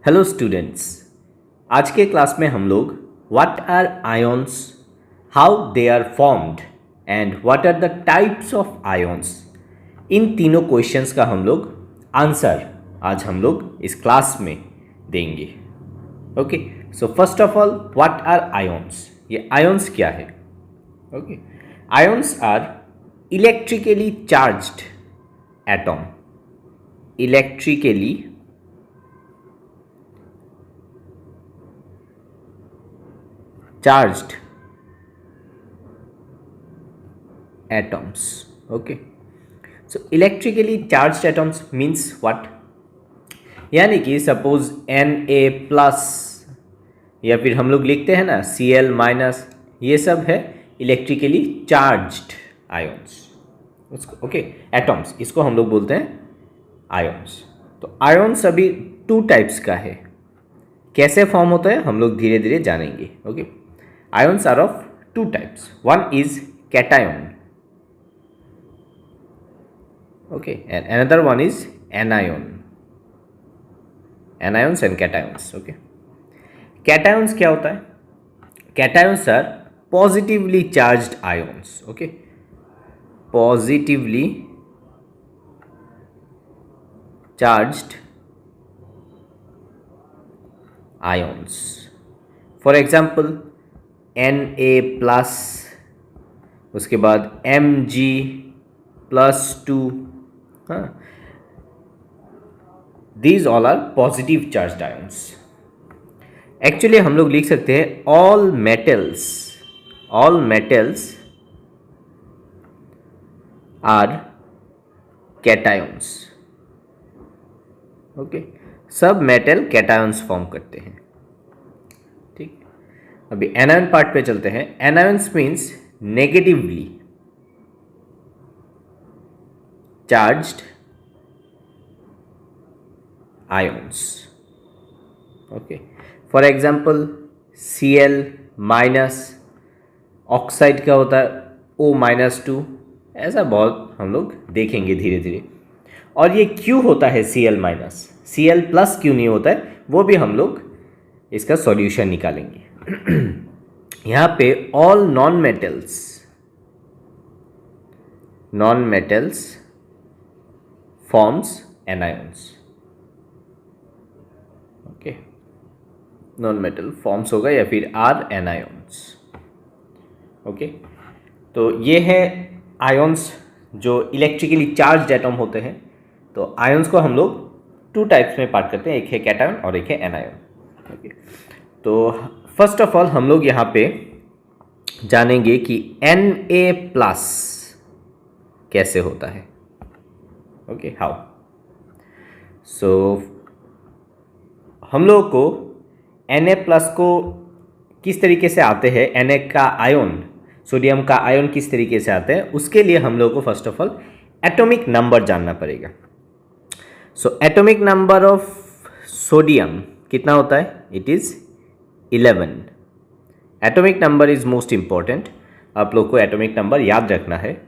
Hello students. आज के class में हम लोग what are ions, how they are formed and what are the types of ions, इन तीनों क्वेश्चंस का हम लोग आंसर आज हम लोग इस क्लास में देंगे। Okay, so first of all what are ions, ये आयंस क्या है? Okay, ions are electrically charged atom, electrically charged atoms. Okay, so electrically charged atoms means what? यानी कि सपोज Na प्लस या फिर हम लोग लिखते हैं ना Cl माइनस, ये सब है इलेक्ट्रिकली चार्ज्ड आयंस। उसको ओके एटम्स, इसको हम लोग बोलते हैं आयंस। तो आयंस अभी टू टाइप्स का है, कैसे फॉर्म होता है हम लोग धीरे धीरे जानेंगे। Okay, ions are of two types. One is cation, okay, and another one is anion. Anions and cations. Okay, cations क्या होता है? Cations are positively charged ions. Okay, positively charged ions. For example, Na plus, उसके बाद Mg+2, हाँ, these all are positive charged ions. Actually हम लोग लिख सकते हैं all metals are cations. Okay, सब मेटल कैटायंस फॉर्म करते हैं। अभी एनायन पार्ट पे चलते हैं। Anions means negatively charged ions. Okay, for example Cl minus, oxide क्या होता है O-2, ऐसा बहुत हम लोग देखेंगे धीरे धीरे। और ये क्यों होता है Cl माइनस, Cl प्लस क्यों नहीं होता है, वो भी हम लोग इसका सॉल्यूशन निकालेंगे। यहाँ पे all non metals forms anions. Okay, non metal forms होगा या फिर आर एनायंस। ओके, तो ये है आयंस जो इलेक्ट्रिकली चार्ज्ड एटम होते हैं। तो आयंस को हम लोग टू टाइप्स में पार्ट करते हैं, एक है कैटायन और एक है एनायन। ओके, तो फर्स्ट ऑफ ऑल हम लोग यहाँ पे जानेंगे कि Na प्लस कैसे होता है। Okay, how. सो हम लोग को Na प्लस को किस तरीके से आते हैं, Na का आयन, सोडियम का आयन किस तरीके से आते हैं, उसके लिए हम लोग को first of all atomic number जानना पड़ेगा। So atomic number of sodium कितना होता है? It is 11। Atomic number is most important, आप लोग को एटॉमिक नंबर याद रखना है।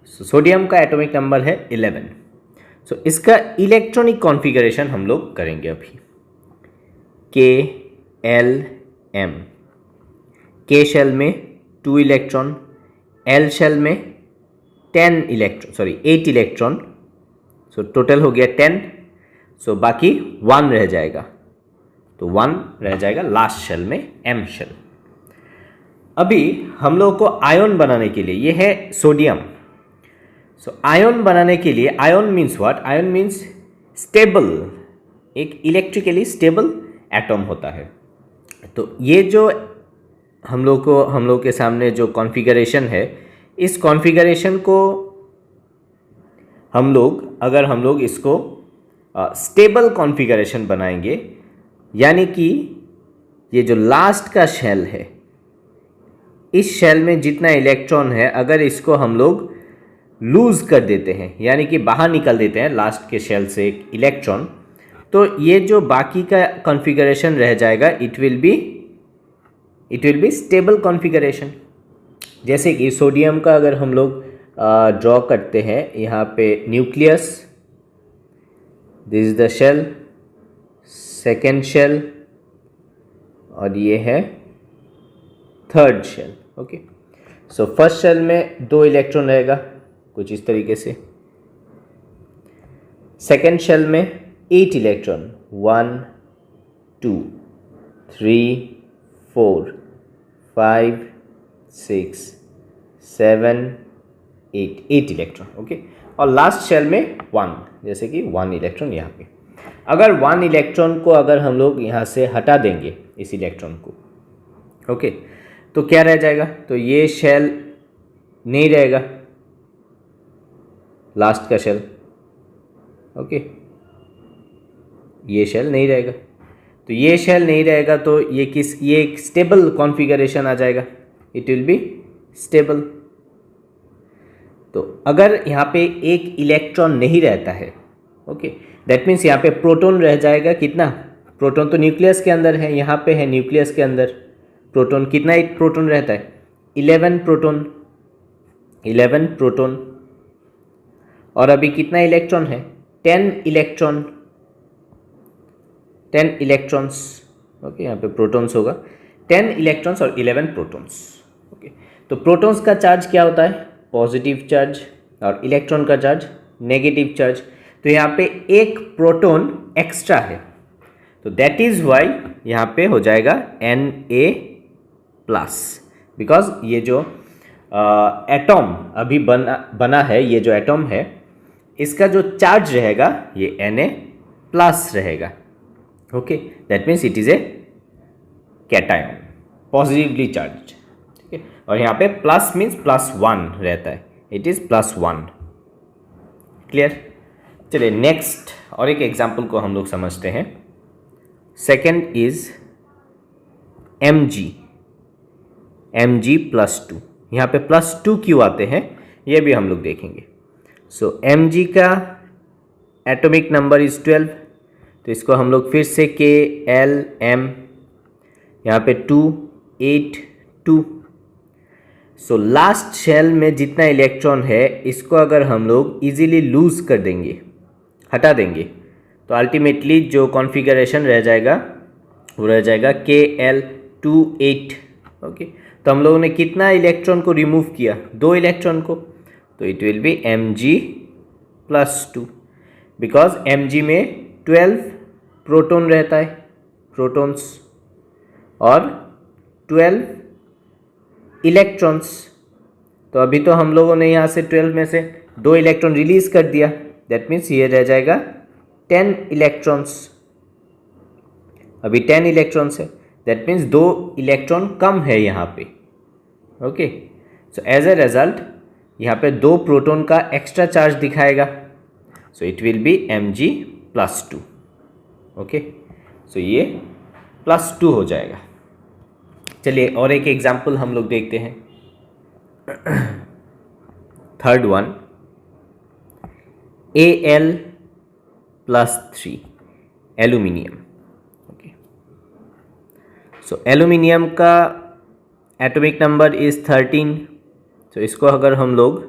सोडियम का एटॉमिक नंबर है 11। सो इसका इलेक्ट्रॉनिक कॉन्फ़िगरेशन हम लोग करेंगे अभी। K-L-M, K शेल में 2 इलेक्ट्रॉन, L शेल में 8 इलेक्ट्रॉन। सो टोटल हो गया 10। सो बाकी 1 रह जाएगा, तो 1 रह जाएगा लास्ट शेल में, M शेल। अभी हम लोग को आयन बनाने के लिए, ये है सोडियम। सो आयन बनाने के लिए, ion means what? Ion means stable, एक इलेक्ट्रिकली स्टेबल एटम होता है। तो ये जो हम लोग के सामने जो कॉन्फ़िगरेशन है, इस कॉन्फ़िगरेशन को हम लोग इसको स्टेबल कॉन्फ़िगरेशन बनाएंगे, यानी कि ये जो लास्ट का शेल है, इस शेल में जितना इलेक्ट्रॉन है, अगर इसको हम लोग लूज़ कर देते हैं, यानी कि बाहर निकल देते हैं लास्ट के शेल से एक इलेक्ट्रॉन, तो ये जो बाकी का कॉन्फ़िगरेशन रह जाएगा, it will be stable configuration. जैसे कि सोडियम का अगर हम लोग ड्रॉ करते हैं, यहाँ पे nucleus, this is the shell, second shell और ये है third shell. Okay, so first shell में 2 इलेक्ट्रॉन रहेगा कुछ इस तरीके से, सेकेंड शेल में 8 इलेक्ट्रॉन, 1 2 3 4 5 6 7 8 इलेक्ट्रॉन। ओके, और लास्ट शेल में 1, जैसे कि 1 इलेक्ट्रॉन यहाँ पे। अगर 1 इलेक्ट्रॉन को अगर हम लोग यहाँ से हटा देंगे इस इलेक्ट्रॉन को, ओके, तो क्या रह जाएगा? तो ये शेल नहीं रहेगा, लास्ट का शेल। ओके, ये शेल नहीं रहेगा, तो ये शेल नहीं रहेगा तो ये एक स्टेबल कॉन्फ़िगरेशन आ जाएगा, इट विल बी स्टेबल। तो अगर यहाँ पे एक इलेक्ट्रॉन नहीं रहता है, ओके, दैट मीन्स यहाँ पे प्रोटॉन रह जाएगा कितना? प्रोटॉन तो न्यूक्लियस के अंदर है, यहाँ पे है न्यूक्लियस के अंदर प्रोटॉन। कितना एक प्रोटॉन रहता है? 11 प्रोटॉन, 11 प्रोटॉन। और अभी कितना इलेक्ट्रॉन है? 10 इलेक्ट्रॉन, 10 इलेक्ट्रॉन्स। ओके, यहाँ पे प्रोटॉन्स होगा, 10 इलेक्ट्रॉन्स और 11 प्रोटॉन्स। ओके, तो प्रोटॉन्स का चार्ज क्या होता है? पॉजिटिव चार्ज, और इलेक्ट्रॉन का चार्ज नेगेटिव चार्ज। तो यहाँ पे एक प्रोटॉन एक्स्ट्रा है, तो दैट इज वाई यहाँ पे हो जाएगा Na+, बिकॉज ये जो एटॉम अभी बना है, ये जो एटॉम है इसका जो चार्ज रहेगा ये Na+ रहेगा। Okay, that means it is a cation, positively charge. ठीक है, और यहाँ पे प्लस मीन्स +1 रहता है, इट इज +1। क्लियर? चलिए नेक्स्ट और एक एग्जाम्पल को हम लोग समझते हैं। Second is Mg+2। यहाँ पे +2 क्यों आते हैं ये भी हम लोग देखेंगे। सो Mg का एटॉमिक नंबर इज 12, तो इसको हम लोग फिर से KLM, यहाँ पे 2 8 2। सो लास्ट शेल में जितना इलेक्ट्रॉन है इसको अगर हम लोग इजीली लूज कर देंगे, हटा देंगे, तो अल्टीमेटली जो कॉन्फ़िगरेशन रह जाएगा वो रह जाएगा KL28। ओके, तो हम लोगों ने कितना इलेक्ट्रॉन को रिमूव किया? 2 इलेक्ट्रॉन को, तो it will be Mg+2, because Mg में 12 प्रोटॉन रहता है, प्रोटॉन्स, और 12 इलेक्ट्रॉन्स। तो अभी तो हम लोगों ने यहाँ से 12 में से 2 इलेक्ट्रॉन रिलीज कर दिया, दैट मीन्स ये रह जाएगा 10 इलेक्ट्रॉन्स। अभी 10 इलेक्ट्रॉन्स है, दैट मीन्स 2 इलेक्ट्रॉन कम है यहाँ पे। Okay, so as a result यहाँ पे 2 प्रोटॉन का एक्स्ट्रा चार्ज दिखाएगा, so it will be Mg+2। Okay, so ये +2 हो जाएगा। चलिए और एक एग्जाम्पल हम लोग देखते हैं। Third one, Al+3, aluminium. Okay, so aluminium का एटॉमिक नंबर इज 13। तो इसको अगर हम लोग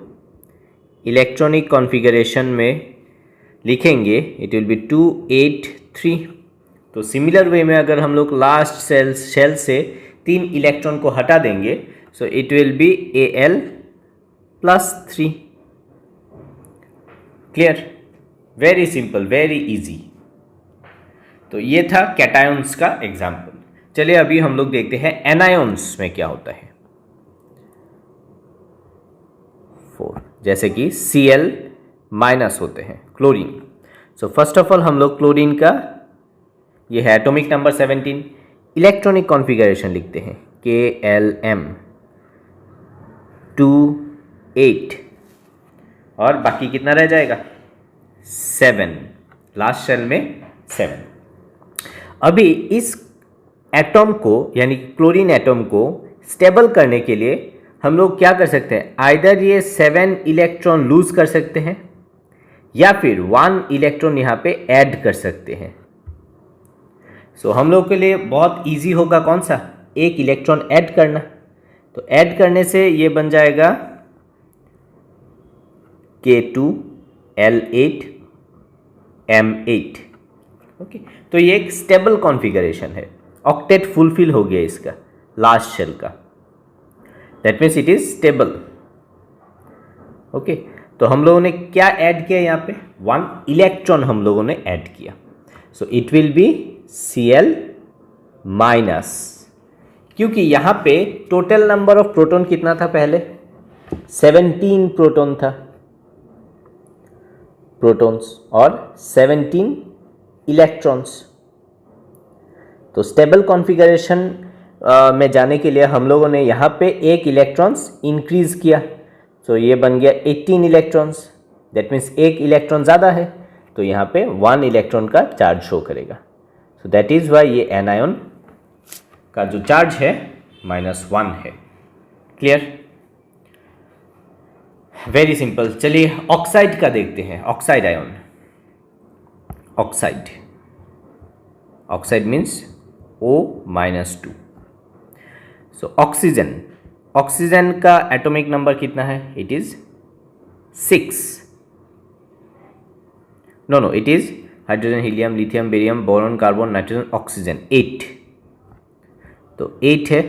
इलेक्ट्रॉनिक कॉन्फ़िगरेशन में लिखेंगे इट विल बी 2 8 3। तो सिमिलर वे में अगर हम लोग लास्ट शेल से 3 इलेक्ट्रॉन को हटा देंगे, सो it will B Al+3। Clear? Very simple, very easy. तो ये था कैटायंस का एग्जाम्पल। चलिए अभी हम लोग देखते हैं एनायंस में क्या होता है। 4, जैसे कि Cl- होते हैं, chlorine. So first of all हम लोग क्लोरीन का ये है एटॉमिक नंबर 17, इलेक्ट्रॉनिक कॉन्फ़िगरेशन लिखते हैं KLM 2 8, और बाकी कितना रह जाएगा? 7, लास्ट शेल में 7। अभी इस एटॉम को यानी क्लोरीन एटॉम को स्टेबल करने के लिए हम लोग क्या कर सकते हैं? आइदर ये 7 इलेक्ट्रॉन लूज कर सकते हैं या फिर 1 इलेक्ट्रॉन यहाँ पे ऐड कर सकते हैं। सो हम लोग के लिए बहुत इजी होगा कौन सा? एक इलेक्ट्रॉन ऐड करना। तो ऐड करने से ये बन जाएगा K2L8M8। ओके, तो ये एक स्टेबल कॉन्फ़िगरेशन है, ऑक्टेट फुलफिल हो गया इसका लास्ट शेल का, that means it is stable. Okay, तो हम लोगों ने क्या ऐड किया यहाँ पे, 1 इलेक्ट्रॉन हम लोगों ने ऐड किया, सो it will B Cl minus, क्योंकि यहाँ पे टोटल नंबर ऑफ प्रोटॉन कितना था पहले, 17 प्रोटॉन था, प्रोटॉन्स और 17 इलेक्ट्रॉन्स। तो स्टेबल कॉन्फ़िगरेशन में जाने के लिए हम लोगों ने यहाँ पे एक इलेक्ट्रॉन्स इंक्रीज किया, तो ये बन गया 18 इलेक्ट्रॉन्स, दैट मीन्स एक इलेक्ट्रॉन ज़्यादा है, तो यहाँ पे 1 इलेक्ट्रॉन का चार्ज शो करेगा। सो दैट इज़ वाई ये एनायन का जो चार्ज है -1 है। Clear, very simple. चलिए ऑक्साइड का देखते हैं, oxide ion, oxide, oxide means O-2। So oxygen, oxygen का एटॉमिक नंबर कितना है, it is 6, no it is hydrogen, helium, lithium, barium, boron, carbon, nitrogen, oxygen 8, तो 8 है।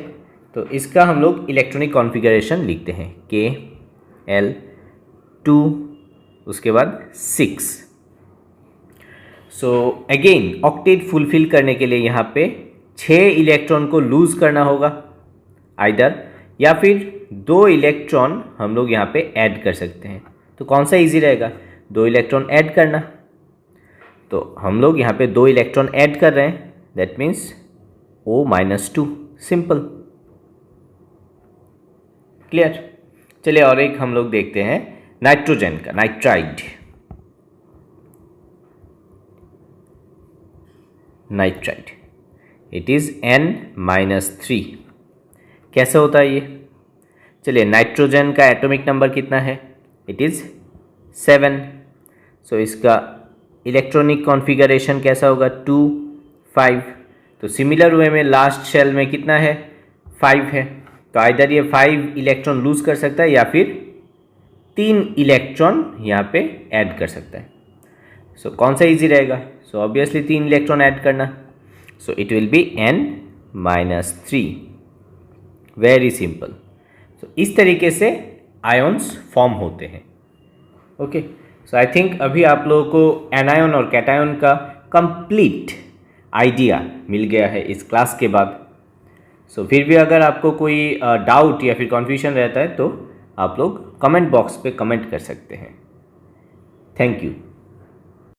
तो इसका हम लोग इलेक्ट्रॉनिक कॉन्फ़िगरेशन लिखते हैं Kl2, उसके बाद 6। सो अगेन ऑक्टेट फुलफिल करने के लिए यहाँ पे 6 इलेक्ट्रॉन को लूज करना होगा आइदर, या फिर 2 इलेक्ट्रॉन हम लोग यहाँ पे ऐड कर सकते हैं। तो कौन सा इजी रहेगा, 2 इलेक्ट्रॉन ऐड करना, तो हम लोग यहाँ पे 2 इलेक्ट्रॉन ऐड कर रहे हैं, that means O-2, simple. Clear, चलिए और एक हम लोग देखते हैं नाइट्रोजन का, nitride, nitride it is N-3। कैसे होता है ये, चलिए नाइट्रोजन का एटॉमिक नंबर कितना है, इट इज़ 7। सो इसका इलेक्ट्रॉनिक कॉन्फ़िगरेशन कैसा होगा, 2, 5। तो सिमिलर वे में लास्ट शेल में कितना है, 5 है, तो आइदर ये 5 इलेक्ट्रॉन लूज कर सकता है या फिर 3 इलेक्ट्रॉन यहाँ पे ऐड कर सकता है। सो कौन सा इजी रहेगा, सो ऑब्वियसली 3 इलेक्ट्रॉन ऐड करना, so it will be N-3, very simple. So इस तरीके से आयन्स फॉर्म होते हैं। ओके, सो आई थिंक अभी आप लोगों को एनायन और कैटायन का कंप्लीट आइडिया मिल गया है इस क्लास के बाद। सो फिर भी अगर आपको कोई डाउट या फिर कन्फ्यूजन रहता है तो आप लोग कमेंट बॉक्स पे कमेंट कर सकते हैं। Thank you.